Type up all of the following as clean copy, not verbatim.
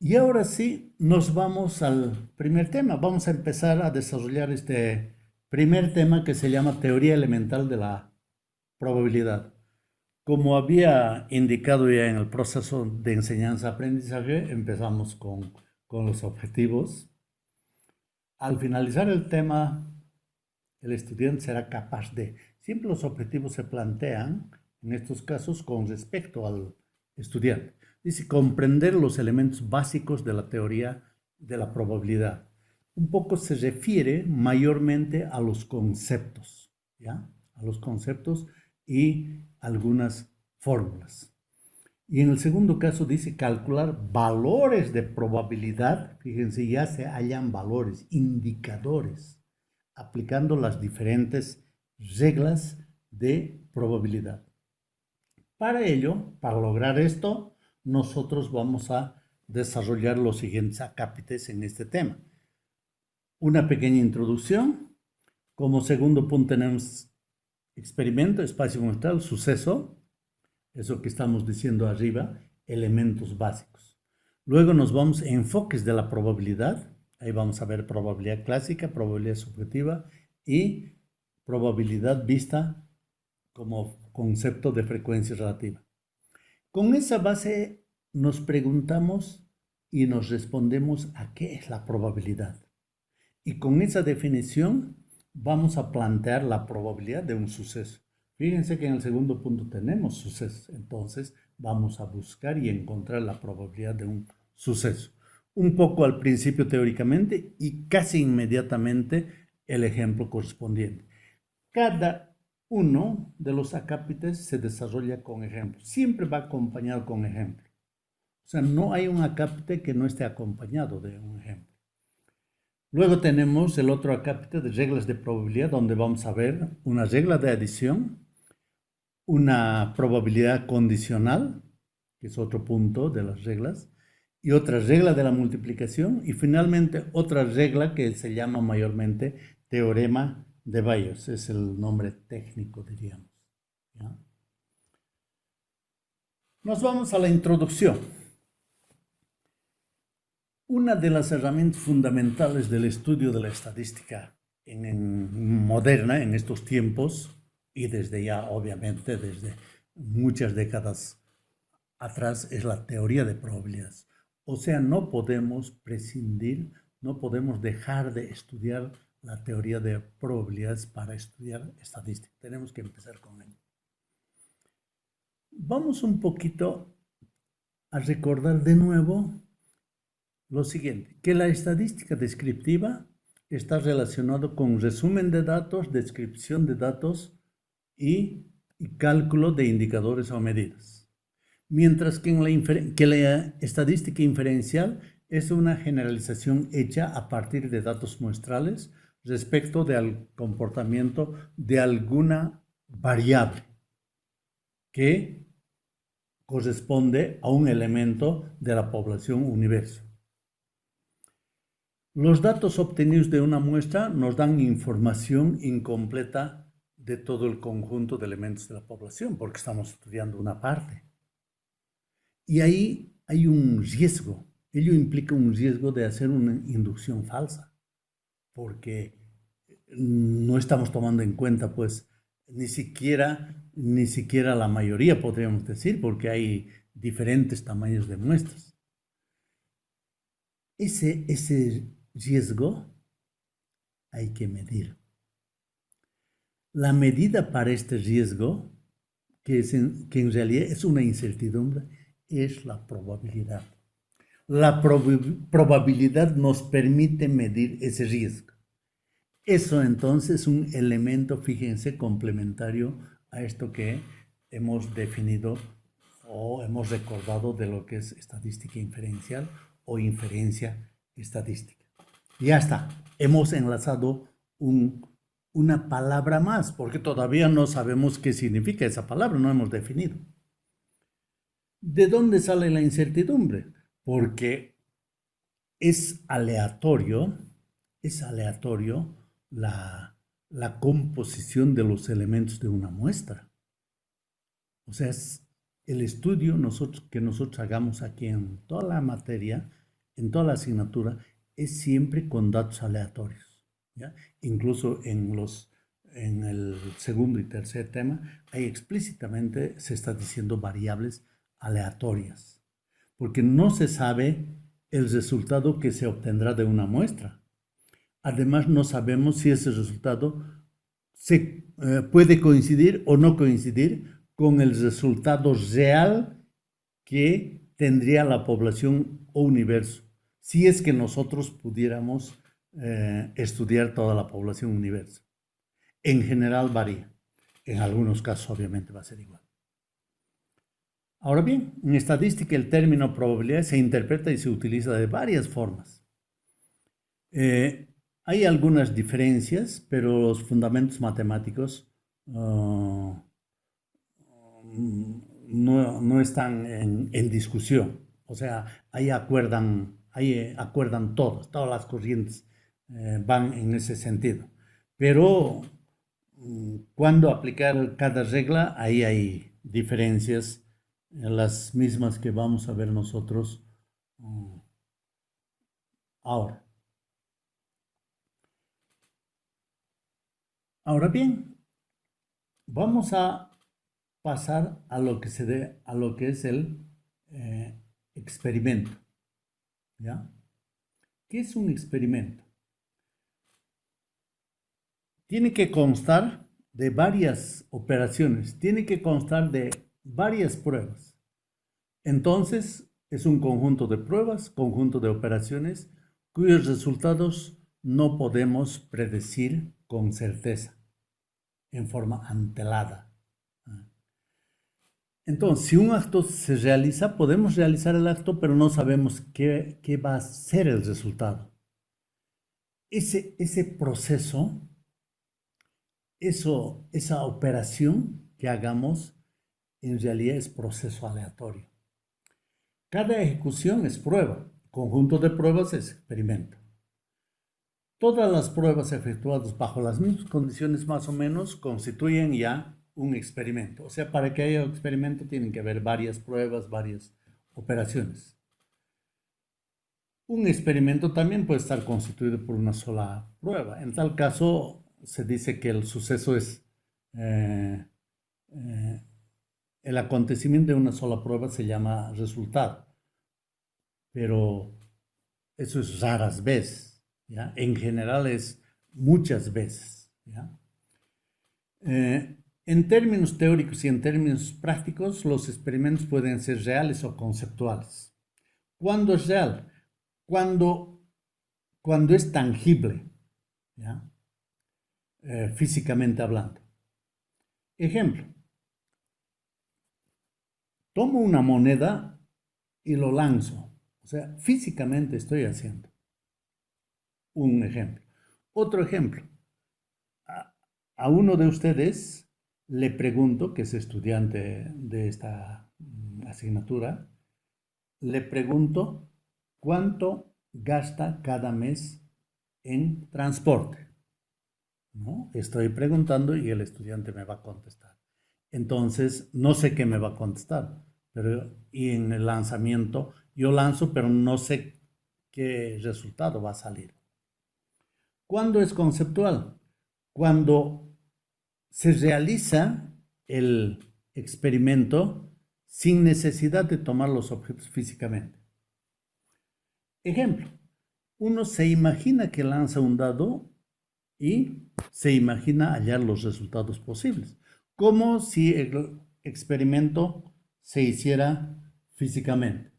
Y ahora sí, nos vamos al primer tema. Vamos a empezar a desarrollar este primer tema que se llama teoría elemental de la probabilidad. Como había indicado ya en el proceso de enseñanza-aprendizaje, empezamos con los objetivos. Al finalizar el tema, el estudiante será capaz de, siempre los objetivos se plantean, en estos casos, con respecto al estudiante. Dice, comprender los elementos básicos de la teoría de la probabilidad. Un poco se refiere mayormente a los conceptos, ¿ya? A los conceptos y algunas fórmulas. Y en el segundo caso dice calcular valores de probabilidad, fíjense, ya se hallan valores, indicadores, aplicando las diferentes reglas de probabilidad. Para ello, para lograr esto, nosotros vamos a desarrollar los siguientes acápites en este tema. Una pequeña introducción. Como segundo punto tenemos experimento, espacio muestral, suceso, eso que estamos diciendo arriba, elementos básicos. Luego nos vamos a enfoques de la probabilidad. Ahí vamos a ver probabilidad clásica, probabilidad subjetiva y probabilidad vista como concepto de frecuencia relativa. Con esa base nos preguntamos y nos respondemos a qué es la probabilidad. Y con esa definición vamos a plantear la probabilidad de un suceso. Fíjense que en el segundo punto tenemos sucesos, entonces vamos a buscar y encontrar la probabilidad de un suceso. Un poco al principio teóricamente y casi inmediatamente el ejemplo correspondiente. Cada uno de los acápites se desarrolla con ejemplos, siempre va acompañado con ejemplo. O sea, no hay un acápite que no esté acompañado de un ejemplo. Luego tenemos el otro acápite de reglas de probabilidad, donde vamos a ver una regla de adición, una probabilidad condicional, que es otro punto de las reglas, y otra regla de la multiplicación, y finalmente otra regla que se llama mayormente teorema de Bayes, es el nombre técnico, diríamos. ¿Ya? Nos vamos a la introducción. Una de las herramientas fundamentales del estudio de la estadística moderna en estos tiempos y desde ya obviamente desde muchas décadas atrás es la teoría de probabilidades. O sea, no podemos prescindir, no podemos dejar de estudiar la teoría de probabilidades para estudiar estadística. Tenemos que empezar con ello. Vamos un poquito a recordar de nuevo lo siguiente, que la estadística descriptiva está relacionado con resumen de datos, descripción de datos y cálculo de indicadores o medidas. Mientras que, la estadística inferencial es una generalización hecha a partir de datos muestrales respecto del comportamiento de alguna variable que corresponde a un elemento de la población universo. Los datos obtenidos de una muestra nos dan información incompleta de todo el conjunto de elementos de la población, porque estamos estudiando una parte. Y ahí hay un riesgo. Ello implica un riesgo de hacer una inducción falsa, porque no estamos tomando en cuenta, pues, ni siquiera la mayoría, podríamos decir, porque hay diferentes tamaños de muestras. Ese riesgo hay que medir. La medida para este riesgo, que en realidad es una incertidumbre, es la probabilidad. La probabilidad nos permite medir ese riesgo. Eso entonces es un elemento, fíjense, complementario a esto que hemos definido o hemos recordado de lo que es estadística inferencial o inferencia estadística. Ya está, hemos enlazado una palabra más, porque todavía no sabemos qué significa esa palabra, no hemos definido. ¿De dónde sale la incertidumbre? Porque es aleatorio la composición de los elementos de una muestra. O sea, es el estudio que nosotros hagamos aquí en toda la materia en toda la asignatura es siempre con datos aleatorios, ¿ya? Incluso en el segundo y tercer tema, ahí explícitamente se está diciendo variables aleatorias, porque no se sabe el resultado que se obtendrá de una muestra. Además, no sabemos si ese resultado puede coincidir o no coincidir con el resultado real que tendría la población o universo, si es que nosotros pudiéramos estudiar toda la población universo. En general varía. En algunos casos obviamente va a ser igual. Ahora bien, en estadística el término probabilidad se interpreta y se utiliza de varias formas. Hay algunas diferencias, pero los fundamentos matemáticos no están en discusión. O sea, ahí acuerdan todas las corrientes van en ese sentido. Pero cuando aplicar cada regla, ahí hay diferencias, las mismas que vamos a ver nosotros ahora. Ahora bien, vamos a pasar a lo que es el experimento. ¿Ya? ¿Qué es un experimento? Tiene que constar de varias operaciones, tiene que constar de varias pruebas. Entonces, es un conjunto de pruebas, conjunto de operaciones, cuyos resultados no podemos predecir con certeza, en forma antelada. Entonces, si un acto se realiza, podemos realizar el acto, pero no sabemos qué va a ser el resultado. Ese proceso, esa operación que hagamos, en realidad es proceso aleatorio. Cada ejecución es prueba, conjunto de pruebas es experimento. Todas las pruebas efectuadas bajo las mismas condiciones más o menos constituyen ya un experimento. O sea, para que haya un experimento tienen que haber varias pruebas, varias operaciones. Un experimento también puede estar constituido por una sola prueba. En tal caso, se dice que el suceso es el acontecimiento de una sola prueba se llama resultado. Pero eso es raras veces, ¿ya? En general es muchas veces, ¿ya? En términos teóricos y en términos prácticos, los experimentos pueden ser reales o conceptuales. ¿Cuándo es real? Cuando es tangible, ¿ya? Físicamente hablando. Ejemplo, tomo una moneda y lo lanzo. O sea, físicamente estoy haciendo. Un ejemplo. Otro ejemplo. A uno de ustedes le pregunto, que es estudiante de esta asignatura, le pregunto cuánto gasta cada mes en transporte, ¿no? Estoy preguntando y el estudiante me va a contestar. Entonces, no sé qué me va a contestar, y en el lanzamiento yo lanzo, pero no sé qué resultado va a salir. ¿Cuándo es conceptual? Cuando se realiza el experimento sin necesidad de tomar los objetos físicamente. Ejemplo, uno se imagina que lanza un dado y se imagina hallar los resultados posibles, como si el experimento se hiciera físicamente,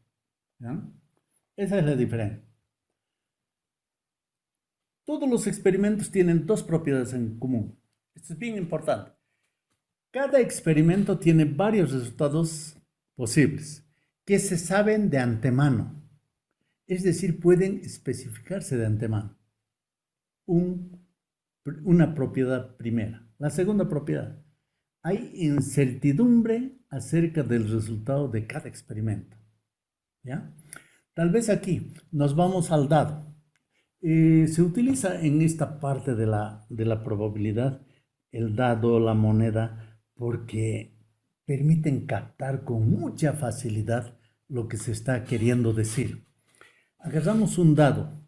¿ya? Esa es la diferencia. Todos los experimentos tienen dos propiedades en común. Esto es bien importante. Cada experimento tiene varios resultados posibles que se saben de antemano. Es decir, pueden especificarse de antemano. Una propiedad primera. La segunda propiedad. Hay incertidumbre acerca del resultado de cada experimento. ¿Ya? Tal vez aquí nos vamos al dado. Se utiliza en esta parte de la probabilidad el dado, la moneda, porque permiten captar con mucha facilidad lo que se está queriendo decir. agarramos un dado.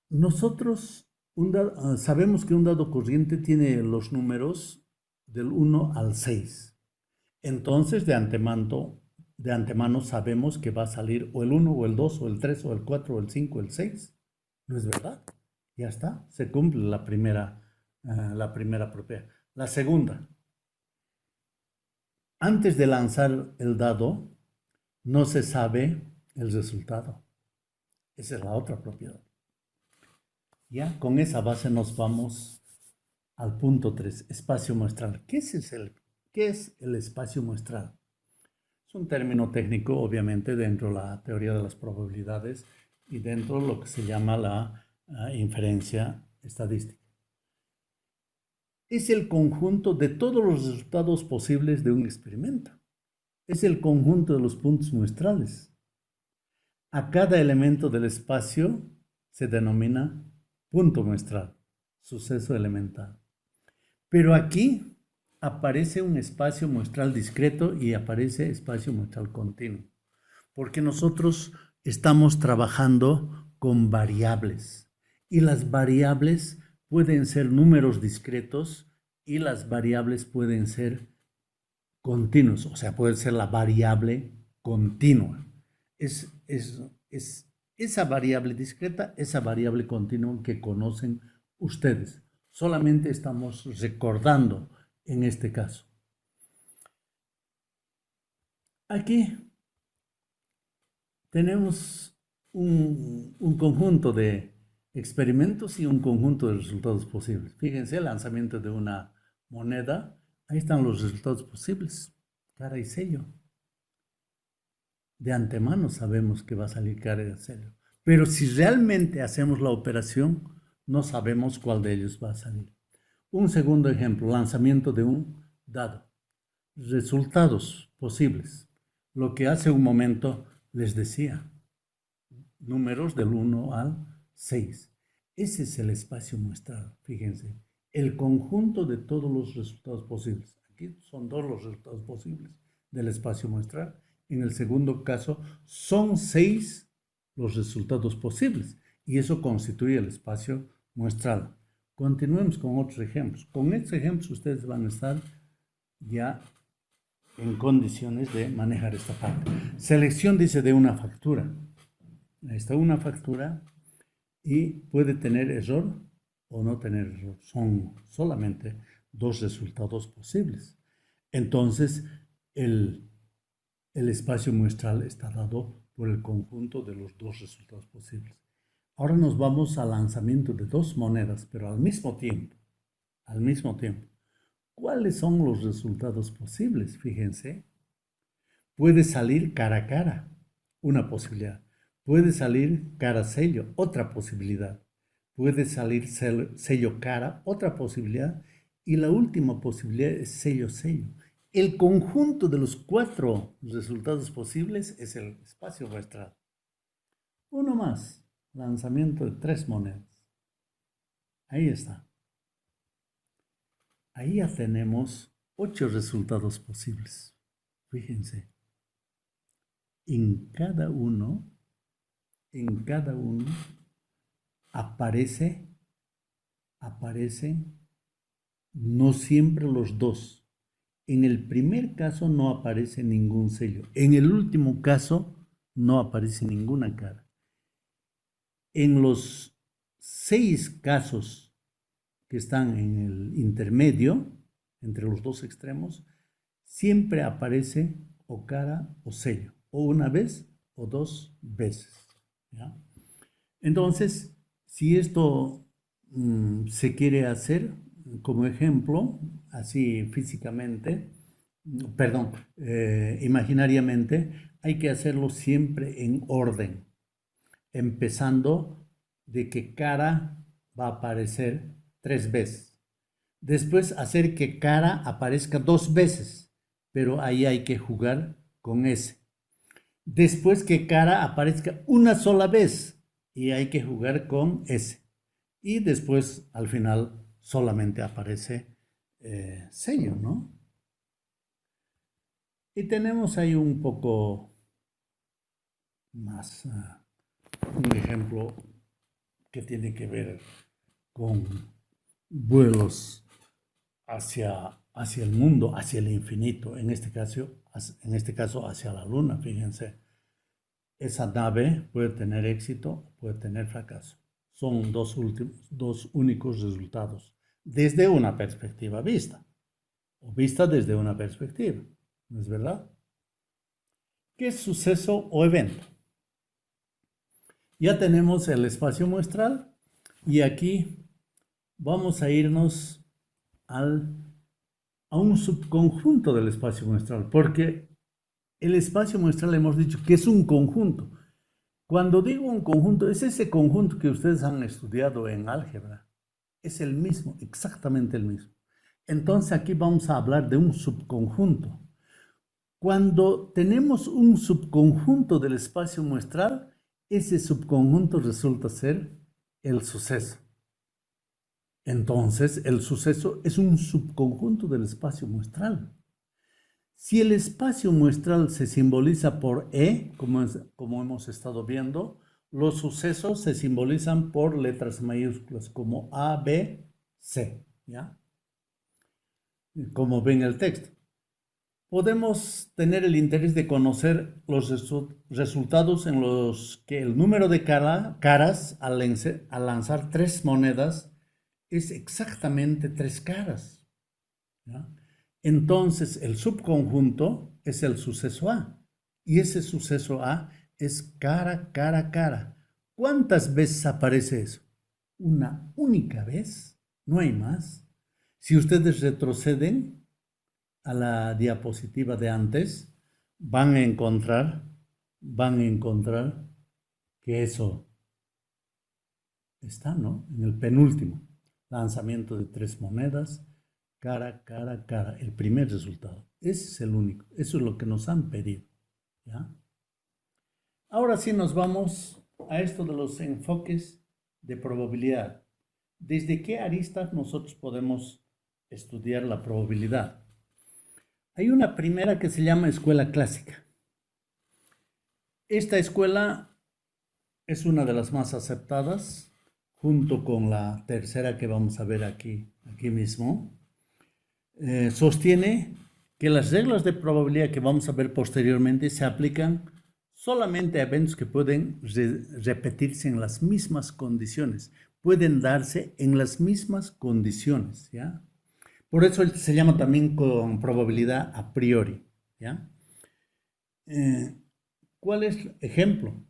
Nosotros sabemos que un dado corriente tiene los números del 1 al 6. Entonces, de antemano sabemos que va a salir o el 1 o el 2 o el 3 o el 4 o el 5 o el 6. ¿No es verdad? Ya está, se cumple la primera propiedad. La segunda, antes de lanzar el dado, no se sabe el resultado. Esa es la otra propiedad. Ya con esa base nos vamos al punto 3, espacio muestral. ¿Qué es el espacio muestral? Es un término técnico, obviamente, dentro de la teoría de las probabilidades y dentro de lo que se llama la inferencia estadística. Es el conjunto de todos los resultados posibles de un experimento. Es el conjunto de los puntos muestrales. A cada elemento del espacio se denomina punto muestral, suceso elemental. Pero aquí aparece un espacio muestral discreto y aparece espacio muestral continuo, porque nosotros estamos trabajando con variables y las variables pueden ser números discretos y las variables pueden ser continuos, o sea, puede ser la variable continua. Es esa variable discreta, esa variable continua que conocen ustedes. Solamente estamos recordando en este caso. Aquí tenemos un conjunto de experimentos y un conjunto de resultados posibles. Fíjense, el lanzamiento de una moneda, ahí están los resultados posibles, cara y sello. De antemano sabemos que va a salir cara y sello. Pero si realmente hacemos la operación, no sabemos cuál de ellos va a salir. Un segundo ejemplo, lanzamiento de un dado. Resultados posibles. Lo que hace un momento les decía, números del 1 al 6. Ese es el espacio muestral, fíjense. El conjunto de todos los resultados posibles. Aquí son dos los resultados posibles del espacio muestral. En el segundo caso, son 6 los resultados posibles. Y eso constituye el espacio muestral. Continuemos con otros ejemplos. Con estos ejemplos ustedes van a estar ya en condiciones de manejar esta parte. Selección, dice, de una factura. Ahí está una factura y puede tener error o no tener error. Son solamente dos resultados posibles. Entonces, el espacio muestral está dado por el conjunto de los dos resultados posibles. Ahora nos vamos al lanzamiento de dos monedas, pero al mismo tiempo. Al mismo tiempo. ¿Cuáles son los resultados posibles? Fíjense. Puede salir cara a cara, una posibilidad. Puede salir cara sello, otra posibilidad. Puede salir sello cara, otra posibilidad. Y la última posibilidad es sello sello. El conjunto de los 4 resultados posibles es el espacio muestral. Uno más, lanzamiento de 3 monedas. Ahí está. Ahí ya tenemos 8 resultados posibles. Fíjense. En cada uno aparecen no siempre los dos. En el primer caso no aparece ningún sello. En el último caso no aparece ninguna cara. En los 6 casos que están en el intermedio, entre los dos extremos, siempre aparece o cara o sello, o una vez o 2 veces. ¿Ya? Entonces, si esto se quiere hacer como ejemplo, así físicamente, perdón, imaginariamente, hay que hacerlo siempre en orden, empezando de que cara va a aparecer 3 veces. Después hacer que cara aparezca 2 veces, pero ahí hay que jugar con ese. Después que cara aparezca una sola vez y hay que jugar con ese. Y después al final solamente aparece sello, ¿no? Y tenemos ahí un poco más un ejemplo que tiene que ver con vuelos hacia el mundo, hacia el infinito, en este caso hacia la luna. Fíjense, esa nave puede tener éxito, puede tener fracaso. Son dos únicos resultados desde una perspectiva vista, o vista desde una perspectiva, ¿no es verdad? ¿Qué es suceso o evento? Ya tenemos el espacio muestral y aquí vamos a irnos a un subconjunto del espacio muestral, porque el espacio muestral hemos dicho que es un conjunto. Cuando digo un conjunto, es ese conjunto que ustedes han estudiado en álgebra. Es el mismo, exactamente el mismo. Entonces aquí vamos a hablar de un subconjunto. Cuando tenemos un subconjunto del espacio muestral, ese subconjunto resulta ser el suceso. Entonces, el suceso es un subconjunto del espacio muestral. Si el espacio muestral se simboliza por E, como hemos estado viendo, los sucesos se simbolizan por letras mayúsculas como A, B, C, ¿ya? Como ven el texto. Podemos tener el interés de conocer los resultados en los que el número de caras al lanzar 3 monedas es exactamente 3 caras, ¿ya? Entonces, el subconjunto es el suceso A. Y ese suceso A es cara, cara, cara. ¿Cuántas veces aparece eso? Una única vez. No hay más. Si ustedes retroceden a la diapositiva de antes, van a encontrar que eso está, ¿no? En el penúltimo. Lanzamiento de 3 monedas. Cara, cara, cara, el primer resultado. Ese es el único. Eso es lo que nos han pedido, ¿ya? Ahora sí nos vamos a esto de los enfoques de probabilidad. ¿Desde qué aristas nosotros podemos estudiar la probabilidad? Hay una primera que se llama escuela clásica. Esta escuela es una de las más aceptadas, junto con la tercera que vamos a ver aquí mismo. Sostiene que las reglas de probabilidad que vamos a ver posteriormente se aplican solamente a eventos que pueden repetirse en las mismas condiciones, pueden darse en las mismas condiciones, ¿ya? Por eso se llama también con probabilidad a priori, ¿ya? ¿Cuál es ejemplo?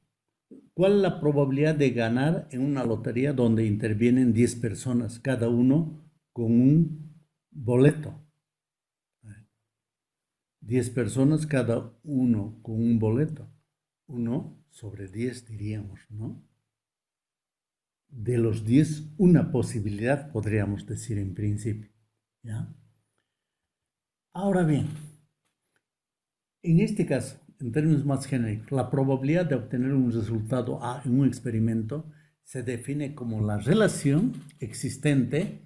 ¿Cuál es la probabilidad de ganar en una lotería donde intervienen 10 personas, cada uno con un boleto? 10 personas, cada uno con un boleto. 1/10 diríamos, ¿no? De los 10, una posibilidad podríamos decir en principio, ¿ya? Ahora bien, en este caso, en términos más genéricos, la probabilidad de obtener un resultado A en un experimento se define como la relación existente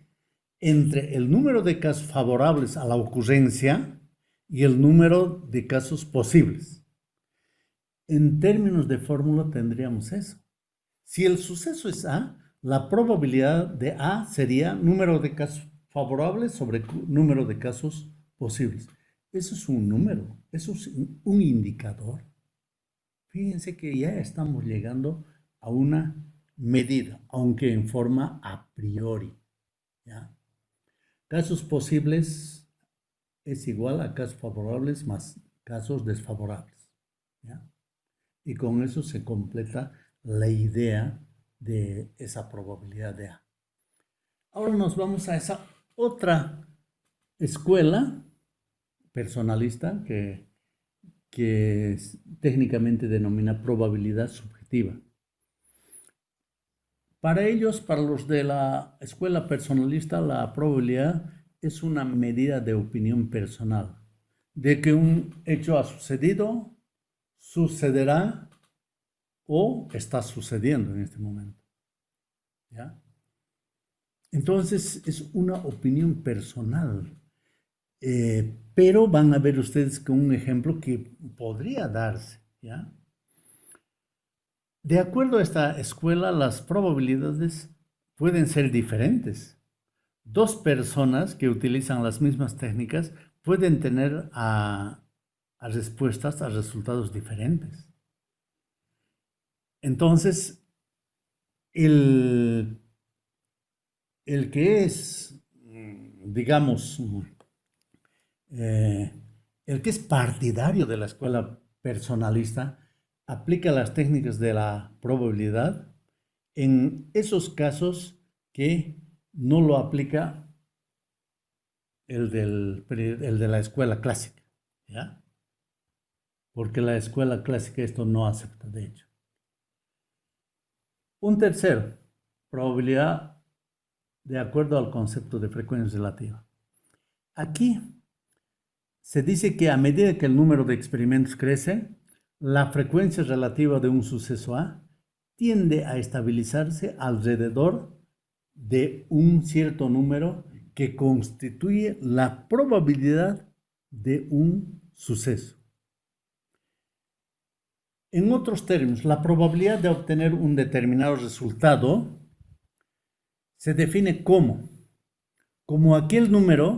entre el número de casos favorables a la ocurrencia y el número de casos posibles. En términos de fórmula tendríamos eso. Si el suceso es A, la probabilidad de A sería número de casos favorables sobre número de casos posibles. Eso es un número, eso es un indicador. Fíjense que ya estamos llegando a una medida, aunque en forma a priori, ¿ya? Casos posibles es igual a casos favorables más casos desfavorables, ¿ya? Y con eso se completa la idea de esa probabilidad de A. Ahora nos vamos a esa otra escuela personalista que técnicamente denomina probabilidad subjetiva. Para ellos, para los de la escuela personalista, la probabilidad es una medida de opinión personal, de que un hecho ha sucedido, sucederá o está sucediendo en este momento, ¿ya? Entonces es una opinión personal, pero van a ver ustedes con un ejemplo que podría darse, ¿ya? De acuerdo a esta escuela, las probabilidades pueden ser diferentes. Dos personas que utilizan las mismas técnicas pueden tener a respuestas, a resultados diferentes. Entonces, el, el que es, digamos, el que es partidario de la escuela personalista aplica las técnicas de la probabilidad en esos casos que no lo aplica el de la escuela clásica, ¿ya? Porque la escuela clásica esto no acepta, de hecho. Un tercero, probabilidad de acuerdo al concepto de frecuencia relativa. Aquí se dice que a medida que el número de experimentos crece, la frecuencia relativa de un suceso A tiende a estabilizarse alrededor de un cierto número que constituye la probabilidad de un suceso. En otros términos, la probabilidad de obtener un determinado resultado se define como aquel número,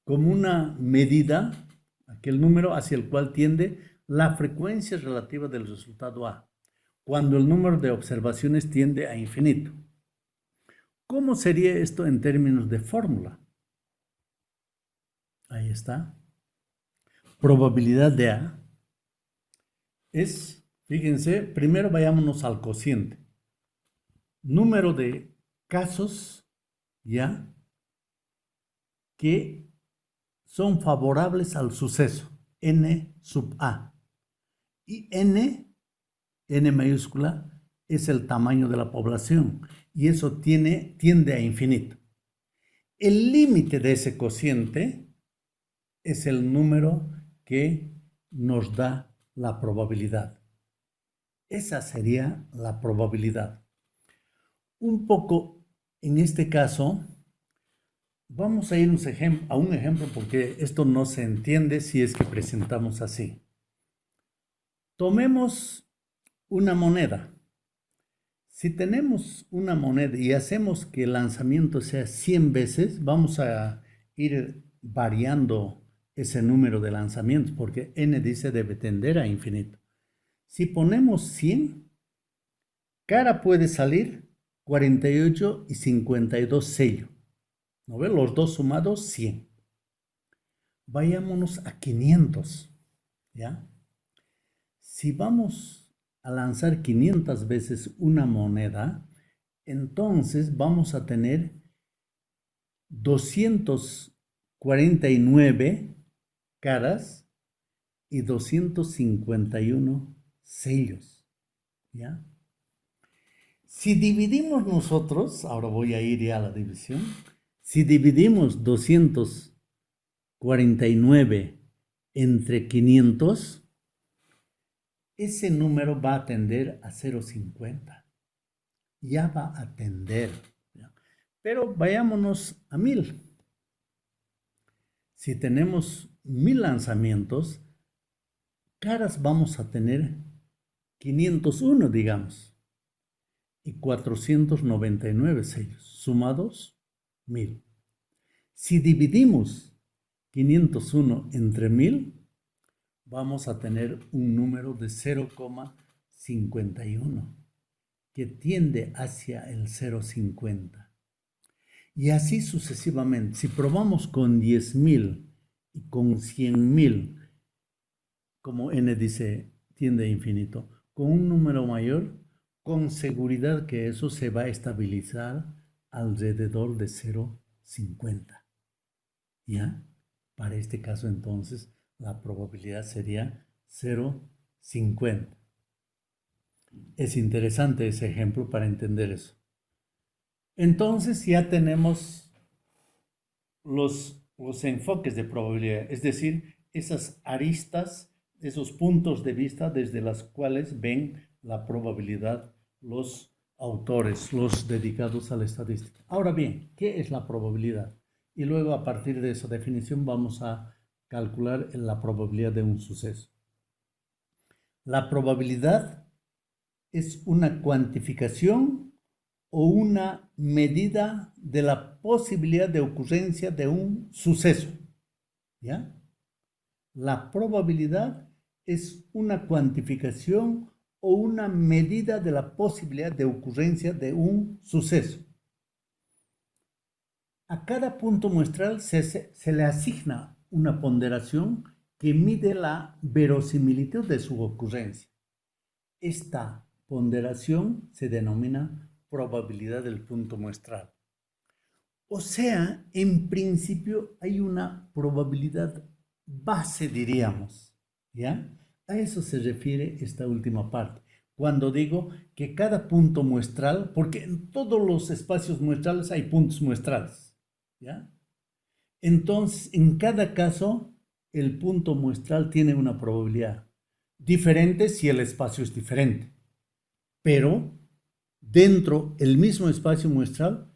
como una medida, aquel número hacia el cual tiende la frecuencia relativa del resultado A, cuando el número de observaciones tiende a infinito. ¿Cómo sería esto en términos de fórmula? Ahí está. Probabilidad de A es, fíjense, primero vayámonos al cociente. Número de casos, ¿ya?, que son favorables al suceso, n sub A. Y n mayúscula, es el tamaño de la población. Y eso tiende a infinito. El límite de ese cociente es el número que nos da la probabilidad. Esa sería la probabilidad. Un poco, en este caso, vamos a ir a un ejemplo porque esto no se entiende si es que presentamos así. Tomemos una moneda. Si tenemos una moneda y hacemos que el lanzamiento sea 100 veces, vamos a ir variando ese número de lanzamientos porque n dice debe tender a infinito. Si ponemos 100, cara puede salir 48 y 52 sello. ¿No ve? Los dos sumados 100. Vayámonos a 500, ¿ya? Si vamos a lanzar 500 veces una moneda, entonces vamos a tener 249 caras y 251 sellos, ¿ya? Si dividimos nosotros, ahora voy a ir ya a la división, si dividimos 249 entre 500, ese número va a tender a 0,50. Ya va a tender. ¿Ya? Pero vayámonos a 1000. Si tenemos 1000 lanzamientos, caras vamos a tener 501, digamos, y 499 sellos, sumados 1000. Si dividimos 501 entre 1000, vamos a tener un número de 0,51 que tiende hacia el 0,50. Y así sucesivamente. Si probamos con 10,000 y con 100,000, como n dice, tiende a infinito, con un número mayor, con seguridad que eso se va a estabilizar alrededor de 0,50. ¿Ya? Para este caso, entonces, la probabilidad sería 0,50. Es interesante ese ejemplo para entender eso. Entonces ya tenemos los enfoques de probabilidad, es decir, esas aristas, esos puntos de vista desde los cuales ven la probabilidad los autores, los dedicados a la estadística. Ahora bien, ¿qué es la probabilidad? Y luego a partir de esa definición vamos a calcular la probabilidad de un suceso. La probabilidad es una cuantificación o una medida de la posibilidad de ocurrencia de un suceso, ¿ya? La probabilidad es una cuantificación o una medida de la posibilidad de ocurrencia de un suceso. A cada punto muestral se le asigna una ponderación que mide la verosimilitud de su ocurrencia. Esta ponderación se denomina probabilidad del punto muestral. O sea, en principio hay una probabilidad base, diríamos, ¿ya? A eso se refiere esta última parte. Cuando digo que cada punto muestral, porque en todos los espacios muestrales hay puntos muestrales, ¿ya? Entonces, en cada caso, el punto muestral tiene una probabilidad diferente si el espacio es diferente, pero dentro del mismo espacio muestral,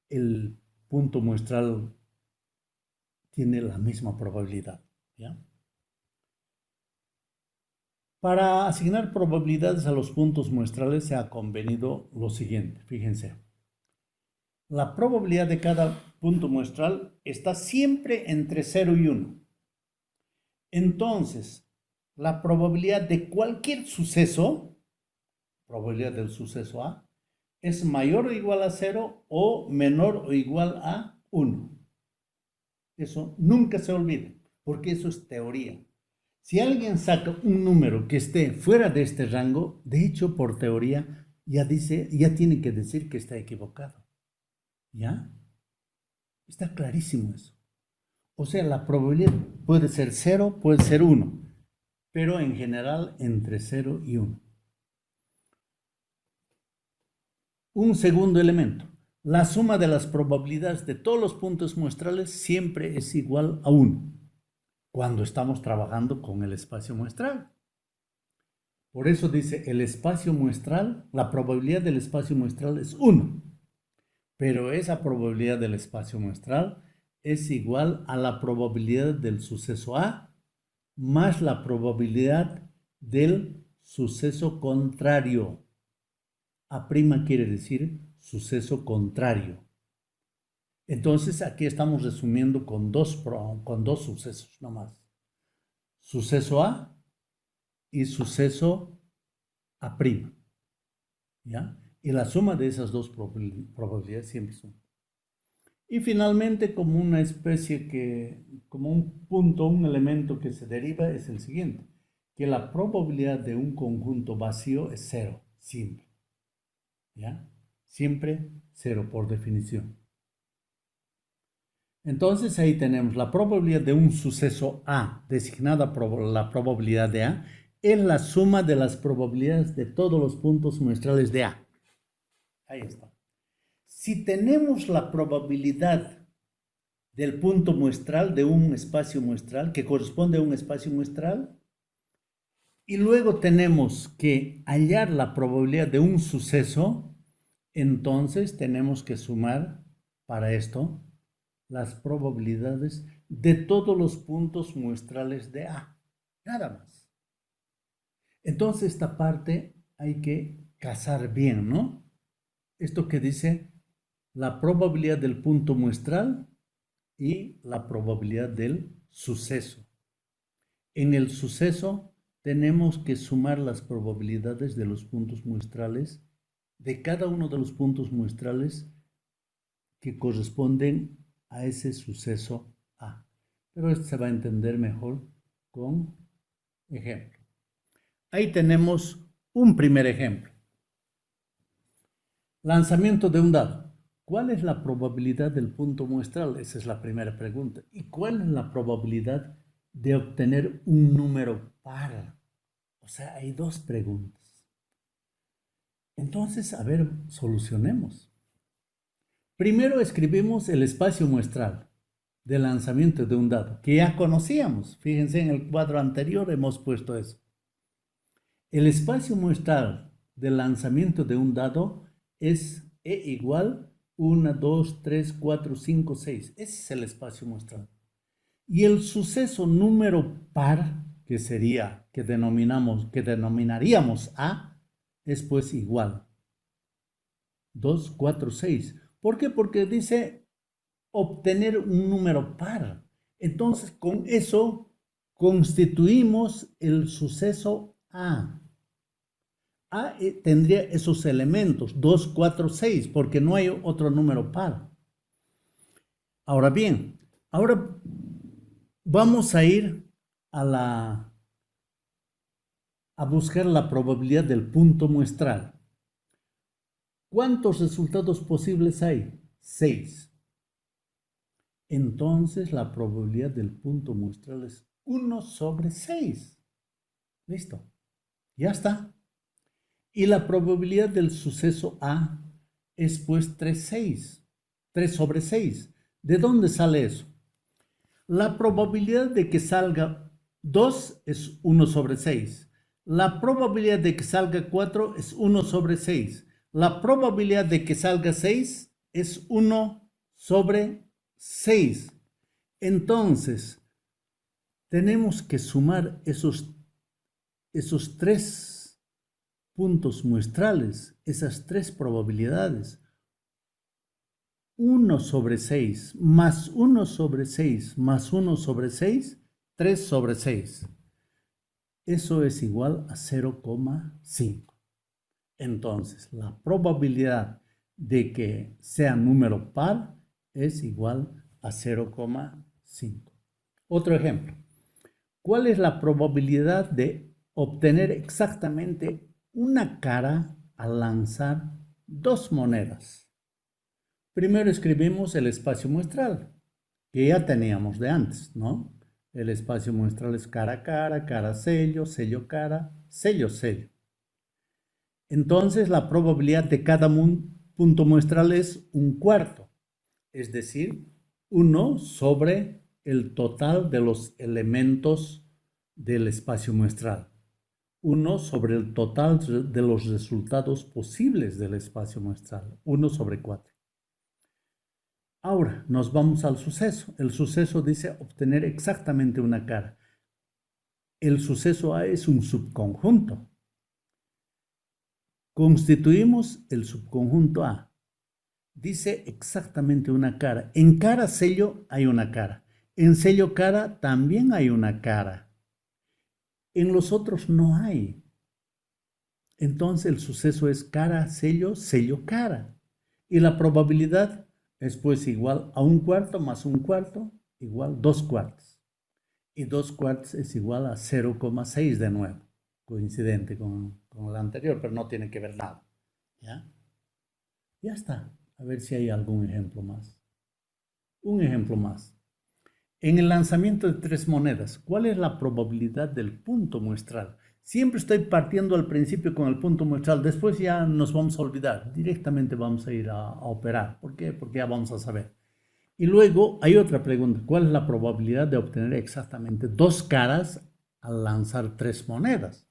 el punto muestral tiene la misma probabilidad, ¿ya? Para asignar probabilidades a los puntos muestrales se ha convenido lo siguiente, fíjense. La probabilidad de cada punto muestral está siempre entre 0 y 1. Entonces, la probabilidad de cualquier suceso, probabilidad del suceso A, es mayor o igual a 0 o menor o igual a 1. Eso nunca se olvide, porque eso es teoría. Si alguien saca un número que esté fuera de este rango, de hecho, por teoría, ya tiene que decir que está equivocado. ¿Ya? Está clarísimo eso. O sea, la probabilidad puede ser 0, puede ser 1, pero en general entre 0 y 1. Un segundo elemento. La suma de las probabilidades de todos los puntos muestrales siempre es igual a 1 cuando estamos trabajando con el espacio muestral. Por eso dice el espacio muestral, la probabilidad del espacio muestral es 1. Pero esa probabilidad del espacio muestral es igual a la probabilidad del suceso A más la probabilidad del suceso contrario. A' quiere decir suceso contrario. Entonces aquí estamos resumiendo con dos sucesos nomás. Suceso A y suceso A'. ¿Ya? Y la suma de esas dos probabilidades siempre son. Y finalmente, como una especie como un punto, un elemento que se deriva es el siguiente, que la probabilidad de un conjunto vacío es 0, siempre. ¿Ya? Siempre 0 por definición. Entonces ahí tenemos la probabilidad de un suceso A, designada por la probabilidad de A, es la suma de las probabilidades de todos los puntos muestrales de A. Ahí está. Si tenemos la probabilidad del punto muestral de un espacio muestral que corresponde a un espacio muestral y luego tenemos que hallar la probabilidad de un suceso, entonces tenemos que sumar para esto las probabilidades de todos los puntos muestrales de A. Nada más. Entonces esta parte hay que casar bien, ¿no? Esto que dice la probabilidad del punto muestral y la probabilidad del suceso. En el suceso tenemos que sumar las probabilidades de los puntos muestrales, de cada uno de los puntos muestrales que corresponden a ese suceso A. Pero esto se va a entender mejor con ejemplo. Ahí tenemos un primer ejemplo. Lanzamiento de un dado. ¿Cuál es la probabilidad del punto muestral? Esa es la primera pregunta. ¿Y cuál es la probabilidad de obtener un número par? O sea, hay dos preguntas. Entonces, a ver, solucionemos. Primero escribimos el espacio muestral de lanzamiento de un dado, que ya conocíamos. Fíjense, en el cuadro anterior hemos puesto eso. El espacio muestral de lanzamiento de un dado es E igual 1, 2, 3, 4, 5, 6. Ese es el espacio muestral. Y el suceso número par, que denominaríamos A, es pues igual 2, 4, 6. ¿Por qué? Porque dice obtener un número par. Entonces, con eso constituimos el suceso A. A tendría esos elementos, 2, 4, 6, porque no hay otro número par. Ahora bien, ahora vamos a ir a buscar la probabilidad del punto muestral. ¿Cuántos resultados posibles hay? 6. Entonces la probabilidad del punto muestral es 1 sobre 6. Listo. Ya está. Y la probabilidad del suceso A es pues 3 sobre 6. ¿De dónde sale eso? La probabilidad de que salga 2 es 1 sobre 6. La probabilidad de que salga 4 es 1 sobre 6. La probabilidad de que salga 6 es 1 sobre 6. Entonces, tenemos que sumar esos 3 puntos muestrales, esas 3 probabilidades. 1 sobre 6 más 1 sobre 6 más 1 sobre 6, 3 sobre 6. Eso es igual a 0,5. Entonces, la probabilidad de que sea número par es igual a 0,5. Otro ejemplo. ¿Cuál es la probabilidad de obtener exactamente una cara al lanzar 2 monedas? Primero escribimos el espacio muestral, que ya teníamos de antes, ¿no? El espacio muestral es cara a cara, cara sello, sello cara, sello sello. Entonces la probabilidad de cada punto muestral es 1/4, es decir, 1 sobre el total de los elementos del espacio muestral. 1 sobre el total de los resultados posibles del espacio muestral, 1 sobre 4. Ahora nos vamos al suceso. El suceso dice obtener exactamente una cara. El suceso A es un subconjunto. Constituimos el subconjunto A. Dice exactamente una cara. En cara sello hay una cara. En sello cara también hay una cara. En los otros no hay. Entonces el suceso es cara, sello, sello, cara. Y la probabilidad es pues igual a 1/4 más 1/4 igual 2/4. Y 2/4 es igual a 0,6 de nuevo. Coincidente con el anterior, pero no tiene que ver nada. ¿Ya? Ya está. A ver si hay algún ejemplo más. Un ejemplo más. En el lanzamiento de 3 monedas, ¿cuál es la probabilidad del punto muestral? Siempre estoy partiendo al principio con el punto muestral, después ya nos vamos a olvidar, directamente vamos a ir a operar. ¿Por qué? Porque ya vamos a saber. Y luego hay otra pregunta, ¿cuál es la probabilidad de obtener exactamente 2 caras al lanzar 3 monedas?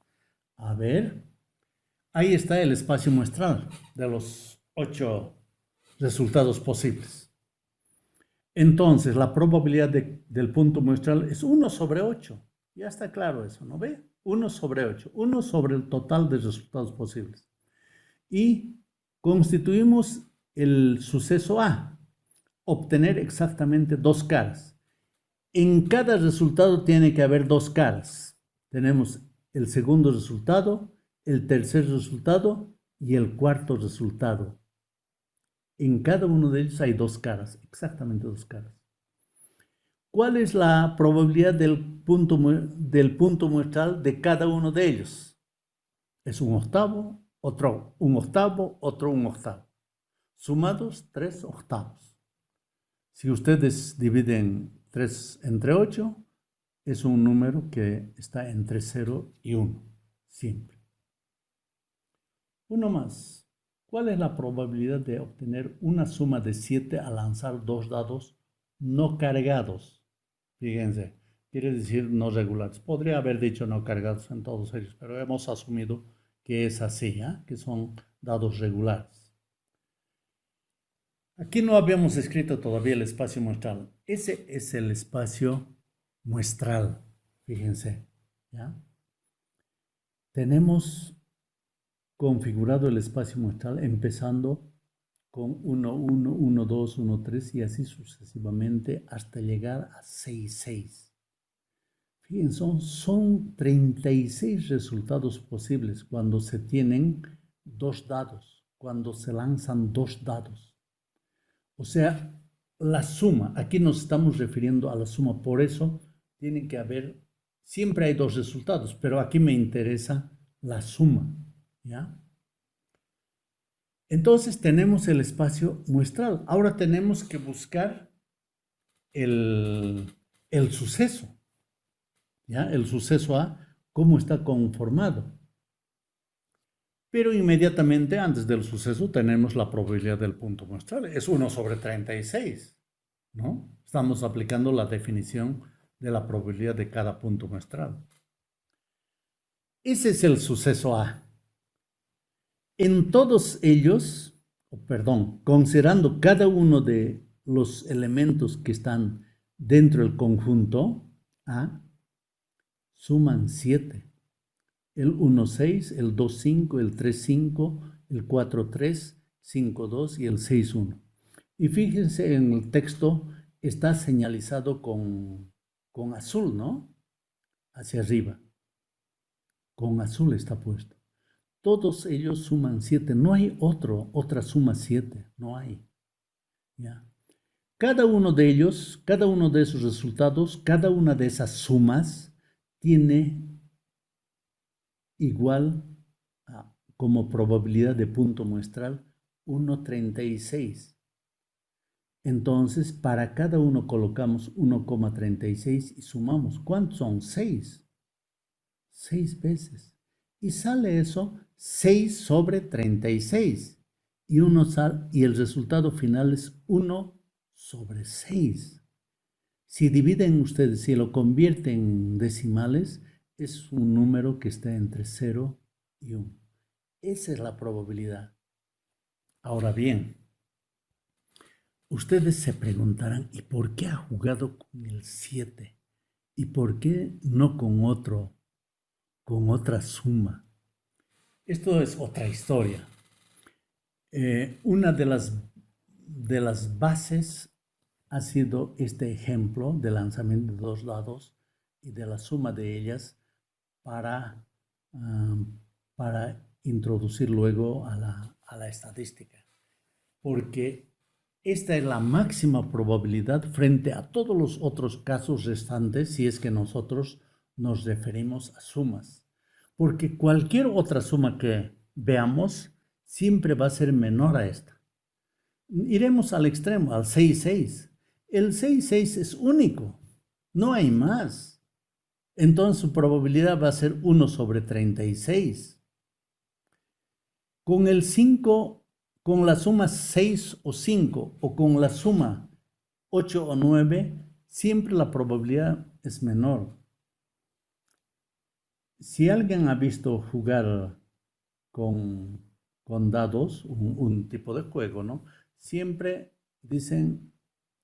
A ver, ahí está el espacio muestral de los 8 resultados posibles. Entonces, la probabilidad del punto muestral es 1 sobre 8. Ya está claro eso, ¿no ve? 1 sobre 8, 1 sobre el total de resultados posibles. Y constituimos el suceso A, obtener exactamente 2 caras. En cada resultado tiene que haber 2 caras. Tenemos el segundo resultado, el tercer resultado y el cuarto resultado. En cada uno de ellos hay 2 caras, exactamente 2 caras. ¿Cuál es la probabilidad del punto muestral de cada uno de ellos? Es 1/8, otro 1/8, otro 1/8. Sumados 3/8. Si ustedes dividen 3 entre 8, es un número que está entre 0 y 1, siempre. Uno más. ¿Cuál es la probabilidad de obtener una suma de 7 al lanzar 2 dados no cargados? Fíjense, quiere decir no regulares. Podría haber dicho no cargados en todos ellos, pero hemos asumido que es así, que son dados regulares. Aquí no habíamos escrito todavía el espacio muestral. Ese es el espacio muestral, fíjense. ¿Ya? Tenemos configurado el espacio muestral empezando con 1, 1, 1, 2, 1, 3 y así sucesivamente hasta llegar a 6, 6. Fíjense, son 36 resultados posibles cuando se tienen dos dados, cuando se lanzan dos dados. O sea, la suma, aquí nos estamos refiriendo a la suma, por eso tiene que haber, siempre hay dos resultados, pero aquí me interesa la suma, ¿ya? Entonces tenemos el espacio muestral. Ahora tenemos que buscar el suceso, ¿ya? El suceso A, cómo está conformado. Pero inmediatamente antes del suceso tenemos la probabilidad del punto muestral. Es 1 sobre 36, ¿no? Estamos aplicando la definición de la probabilidad de cada punto muestral. Ese es el suceso A. En todos ellos, considerando cada uno de los elementos que están dentro del conjunto A, suman 7. El 1, 6, el 2, 5, el 3, 5, el 4, 3, 5, 2 y el 6, 1. Y fíjense, en el texto está señalizado con azul, ¿no? Hacia arriba. Con azul está puesto. Todos ellos suman 7. No hay otra suma 7. No hay. ¿Ya? Cada uno de ellos, cada uno de esos resultados, cada una de esas sumas tiene igual como probabilidad de punto muestral 1,36. Entonces, para cada uno colocamos 1,36 y sumamos. ¿Cuántos son? 6. 6 veces. Y sale eso 6 sobre 36. Y el resultado final es 1 sobre 6. Si dividen ustedes, si lo convierten en decimales, es un número que está entre 0 y 1. Esa es la probabilidad. Ahora bien, ustedes se preguntarán, ¿y por qué ha jugado con el 7? ¿Y por qué no con otra suma? Esto es otra historia. Una de las bases ha sido este ejemplo de lanzamiento de dos dados y de la suma de ellas para introducir luego a la estadística. Porque esta es la máxima probabilidad frente a todos los otros casos restantes si es que nosotros nos referimos a sumas. Porque cualquier otra suma que veamos siempre va a ser menor a esta. Iremos al extremo, al 6,6. El 6,6 es único, no hay más. Entonces su probabilidad va a ser 1 sobre 36. Con el 5, con la suma 6 o 5 o con la suma 8 o 9, siempre la probabilidad es menor. Si alguien ha visto jugar con dados, un tipo de juego, ¿no? Siempre dicen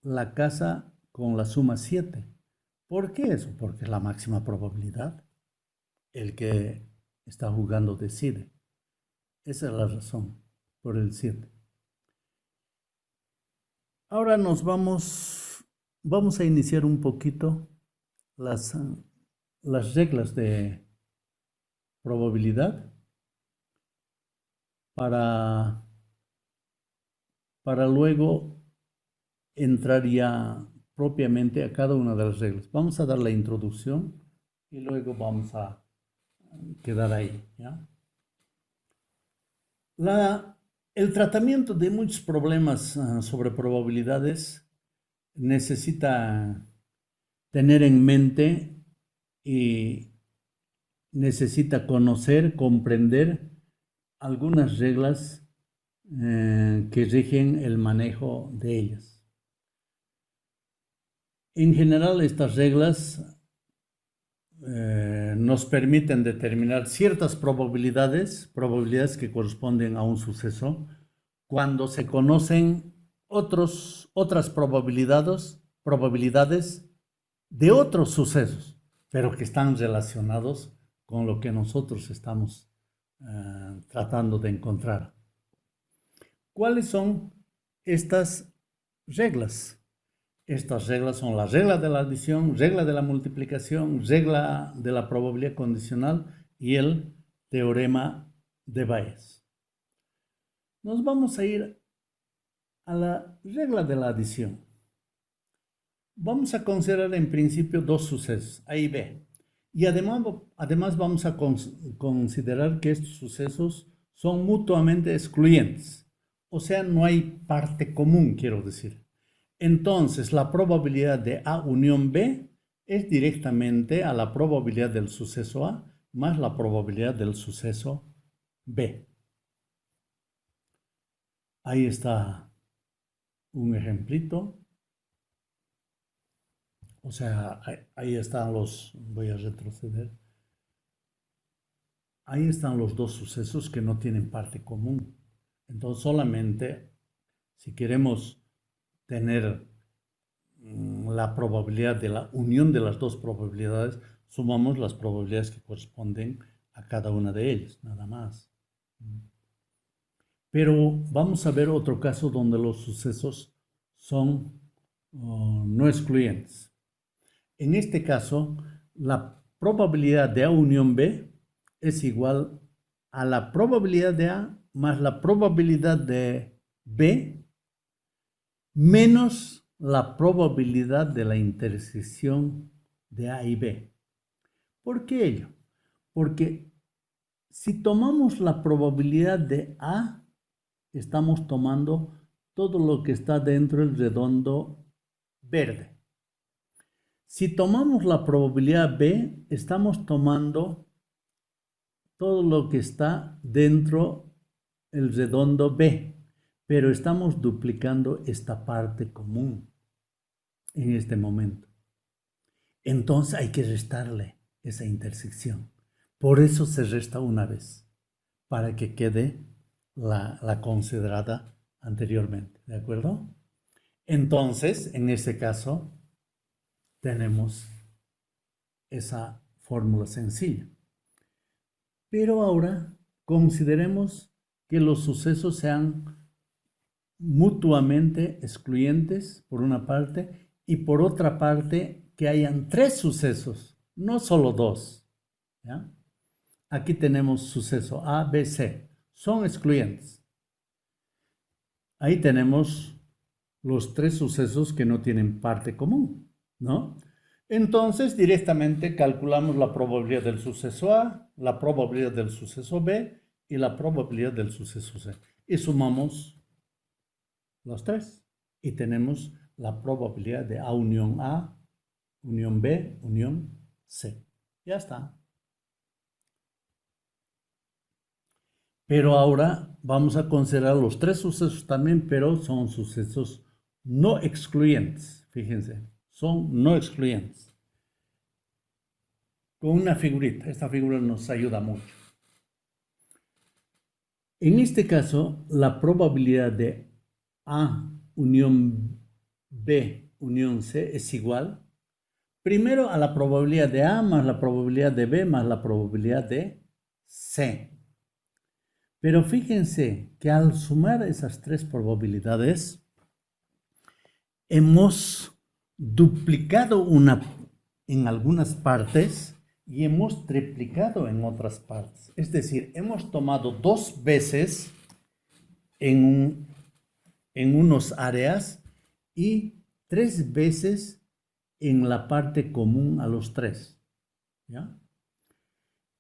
la casa con la suma 7. ¿Por qué eso? Porque es la máxima probabilidad. El que está jugando decide. Esa es la razón por el 7. Ahora vamos a iniciar un poquito las reglas de probabilidad para luego entrar ya propiamente a cada una de las reglas. Vamos a dar la introducción y luego vamos a quedar ahí, ¿ya? El tratamiento de muchos problemas sobre probabilidades necesita tener en mente y necesita conocer, comprender algunas reglas que rigen el manejo de ellas. En general, estas reglas nos permiten determinar ciertas probabilidades que corresponden a un suceso, cuando se conocen otras probabilidades de otros sucesos, pero que están relacionados con lo que nosotros estamos tratando de encontrar. ¿Cuáles son estas reglas? Estas reglas son la regla de la adición, regla de la multiplicación, regla de la probabilidad condicional y el teorema de Bayes. Nos vamos a ir a la regla de la adición. Vamos a considerar en principio dos sucesos, A y B. Y además vamos a considerar que estos sucesos son mutuamente excluyentes. O sea, no hay parte común, quiero decir. Entonces, la probabilidad de A unión B es directamente a la probabilidad del suceso A más la probabilidad del suceso B. Ahí está un ejemplito. O sea, ahí están voy a retroceder. Ahí están los dos sucesos que no tienen parte común. Entonces, solamente si queremos tener la probabilidad de la unión de las dos probabilidades, sumamos las probabilidades que corresponden a cada una de ellas, nada más. Pero vamos a ver otro caso donde los sucesos son no excluyentes. En este caso, la probabilidad de A unión B es igual a la probabilidad de A más la probabilidad de B menos la probabilidad de la intersección de A y B. ¿Por qué ello? Porque si tomamos la probabilidad de A, estamos tomando todo lo que está dentro del redondo verde. Si tomamos la probabilidad B, estamos tomando todo lo que está dentro del redondo B, pero estamos duplicando esta parte común en este momento. Entonces hay que restarle esa intersección. Por eso se resta una vez, para que quede la considerada anteriormente, ¿de acuerdo? Entonces, en este caso, tenemos esa fórmula sencilla. Pero ahora consideremos que los sucesos sean mutuamente excluyentes, por una parte, y por otra parte, que hayan tres sucesos, no solo dos. ¿Ya? Aquí tenemos suceso A, B, C. Son excluyentes. Ahí tenemos los tres sucesos que no tienen parte común, ¿no? Entonces, directamente calculamos la probabilidad del suceso A, la probabilidad del suceso B y la probabilidad del suceso C. Y sumamos los tres. Y tenemos la probabilidad de A unión A, unión B, unión C. Ya está. Pero ahora vamos a considerar los tres sucesos también, pero son sucesos no excluyentes. Fíjense, son no excluyentes. Con una figurita, esta figura nos ayuda mucho. En este caso, la probabilidad de A unión B unión C es igual, primero a la probabilidad de A más la probabilidad de B más la probabilidad de C. Pero fíjense que al sumar esas tres probabilidades, hemos duplicado una en algunas partes y hemos triplicado en otras partes. Es decir, hemos tomado dos veces en unos áreas y tres veces en la parte común a los tres. ¿Ya?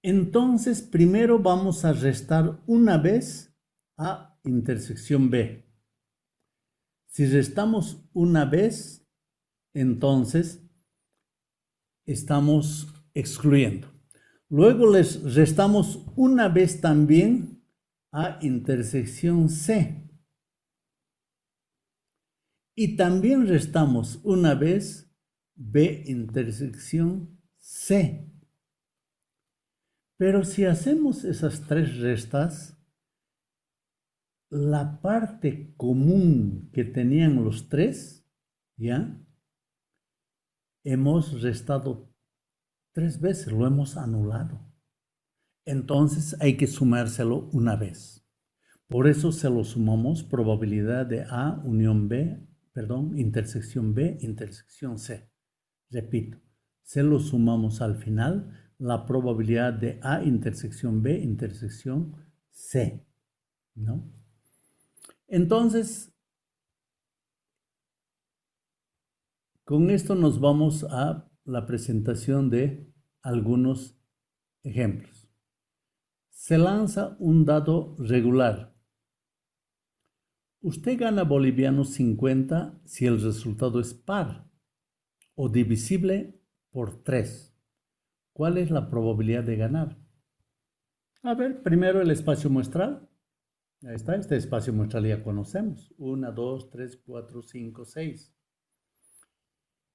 Entonces, primero vamos a restar una vez a intersección B. Si restamos una vez, entonces estamos excluyendo. Luego les restamos una vez también a intersección C. Y también restamos una vez B intersección C. Pero si hacemos esas tres restas, la parte común que tenían los tres, ¿ya? Hemos restado tres veces, lo hemos anulado. entonces hay que sumárselo una vez. Por eso se lo sumamos probabilidad de A unión B, intersección B, intersección C. Repito, se lo sumamos al final la probabilidad de A intersección B, intersección C, ¿no? Entonces, con esto nos vamos a la presentación de algunos ejemplos. Se lanza un dado regular. Usted gana bolivianos 50 si el resultado es par o divisible por 3. ¿Cuál es la probabilidad de ganar? A ver, primero el espacio muestral. Ahí está, este espacio muestral ya conocemos. 1, 2, 3, 4, 5, 6.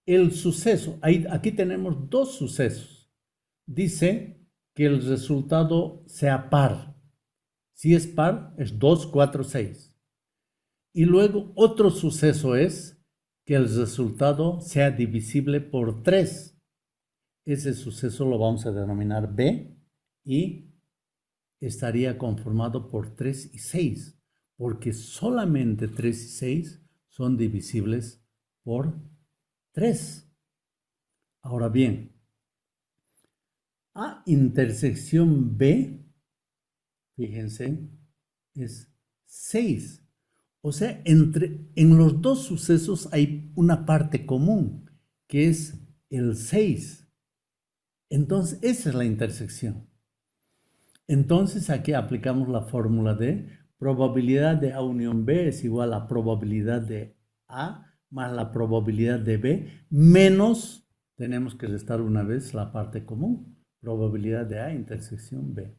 El suceso, aquí tenemos dos sucesos. Dice que el resultado sea par. Si es par, es 2, 4, 6. Y luego otro suceso es que el resultado sea divisible por 3. Ese suceso lo vamos a denominar B y estaría conformado por 3 y 6, porque solamente 3 y 6 son divisibles por 3. Ahora bien, A intersección B, fíjense, es 6. O sea, en los dos sucesos hay una parte común, que es el 6. Entonces, esa es la intersección. Entonces, aquí aplicamos la fórmula de probabilidad de A unión B es igual a probabilidad de A más la probabilidad de B menos, tenemos que restar una vez la parte común, probabilidad de A intersección B.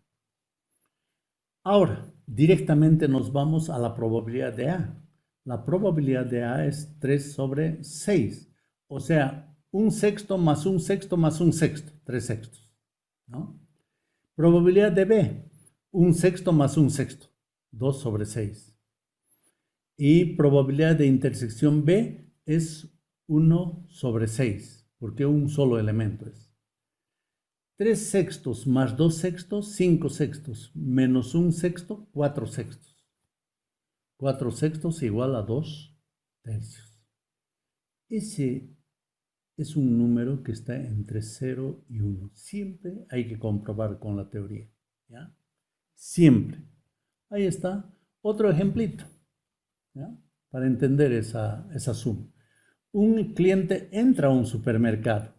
Ahora, directamente nos vamos a la probabilidad de A. La probabilidad de A es 3 sobre 6. O sea, un sexto más un sexto más un sexto, 3 sextos, ¿no? Probabilidad de B, un sexto más un sexto, 2 sobre 6. Y probabilidad de intersección B es 1 sobre 6, porque un solo elemento es. 3 sextos más 2 sextos, 5 sextos, menos 1 sexto, 4 sextos. 4 sextos igual a 2 tercios. Ese es un número que está entre 0 y 1. Siempre hay que comprobar con la teoría, ¿ya? Siempre. Ahí está otro ejemplito, ¿ya? Para entender esa suma. Un cliente entra a un supermercado.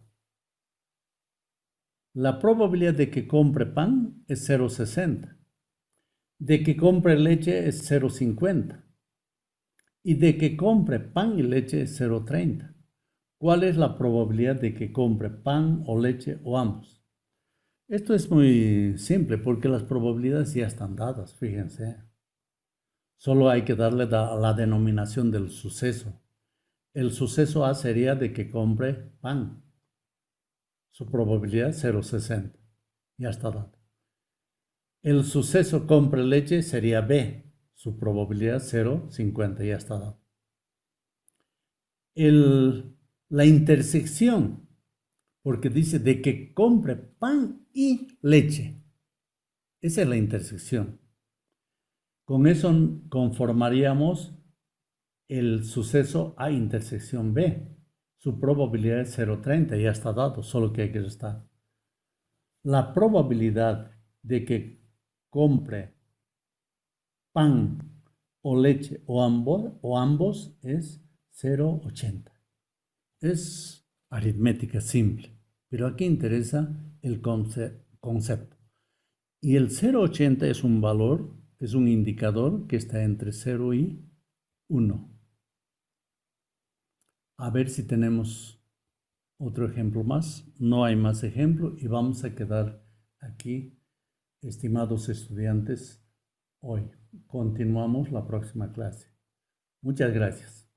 La probabilidad de que compre pan es 0,60. De que compre leche es 0,50. Y de que compre pan y leche es 0,30. ¿Cuál es la probabilidad de que compre pan o leche o ambos? Esto es muy simple porque las probabilidades ya están dadas, fíjense. Solo hay que darle la denominación del suceso. El suceso A sería de que compre pan. Su probabilidad 0,60. Ya está dado. El suceso compre leche sería B. Su probabilidad 0,50. Ya está dado. La intersección, porque dice de que compre pan y leche. Esa es la intersección. Con eso conformaríamos el suceso A intersección B. Su probabilidad es 0,30, ya está dado, solo que hay que restar. La probabilidad de que compre pan o leche o ambos es 0,80. Es aritmética simple, pero aquí interesa el concepto. Y el 0,80 es un valor, es un indicador que está entre 0 y 1. A ver si tenemos otro ejemplo más. No hay más ejemplo y vamos a quedar aquí, estimados estudiantes, hoy. Continuamos la próxima clase. Muchas gracias.